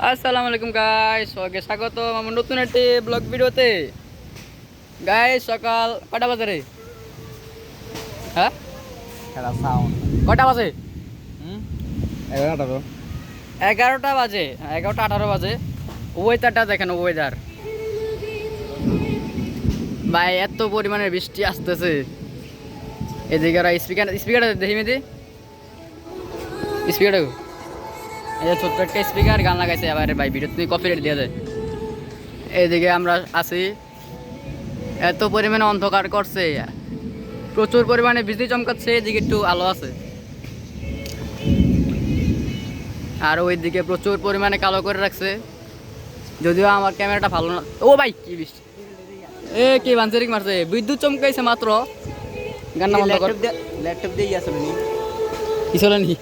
আসসালামু আলাইকুম গাইস, ওকে স্বাগত আমার নতুন একটি ব্লগ ভিডিওতে। গাইস সকাল কটা বাজে রে? হ্যাঁ খেলা সাউন্ড কটা বাজে? 11:18 11টা বাজে, 11টা 18 বাজে। ওয়েদারটা দেখেন, ওয়েদার ভাই এত পরিমাণে বৃষ্টি আসতেছে। এদিকে ওরা স্পিকারটা দেখি মেদি স্পিকারটা, এই যে ছোট্ট একটা স্পিকার গান লাগাইছে আবার ভাই, ভিডিও তুমি কপিরাইট দিয়ে দেয়। এদিকে আমরা আছি, এত পরিমাণে অন্ধকার করছে, প্রচুর পরিমাণে বিজলি চমকাচ্ছে। এদিকে একটু আলো আছে, আর ওইদিকে প্রচুর পরিমাণে কালো করে রাখছে। যদিও আমার ক্যামেরাটা ভালো না। ও ভাই কি বৃষ্টি, কি বানসারিক মারছে, বিদ্যুৎ চমকাইছে মাত্র। গান্না বন্ধ কর, ল্যাপটপ দিয়ে আসলে নি কি চলে নি।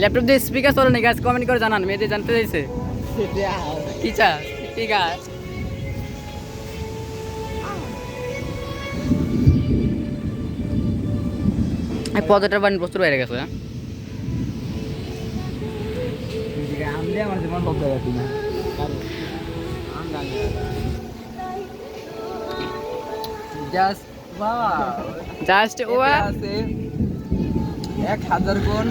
ল্যাপটপ দিয়ে স্পিকার চলে নি গাছ, কমেন্ট করে জানান, মেয়েদের জানতে চাইছে কি চা। ঠিক আছে, পদের বানি প্রচুর বাইরে গেছে। আমদে আমার জীবন বন্ধ হয়ে গেছে না জাস্ট বাবা জাস্ট ও আছে 1000 গুণ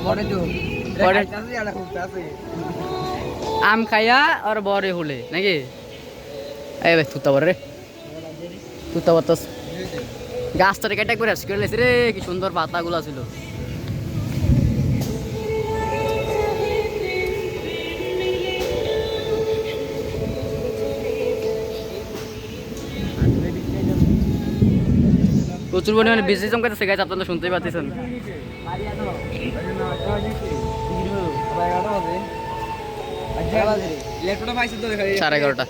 বড় জোর পরে আছে আর খুব আছে আম খাইয়া আর বরে হলে নাকি। এই ভাই তুতা বরে রে, তুতা বাতাস গাছটারে কেটে করে করে লেছে রে, কি সুন্দর পাতাগুলো ছিল। প্রচুর পরিমাণে বিজলি চমকাতেছে গাছ, আপনারা শুনতেই পাচ্ছেন। সাড়ে 11টা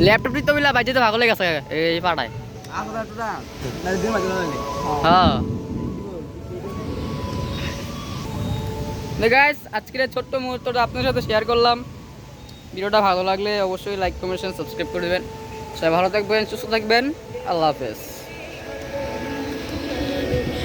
ল্যাপটপটি তো বিলা বাজে তো ভাগলে গেছে এই পাড়ায়। হ্যাঁ গাইস, আজকের এই ছোট্ট মুহূর্তটা আপনার সাথে শেয়ার করলাম। ভিডিওটা ভালো লাগলে অবশ্যই লাইক কমেন্ট সাবস্ক্রাইব করে দেবেন। সবাই ভালো থাকবেন, সুস্থ থাকবেন। আল্লাহ হাফেজ।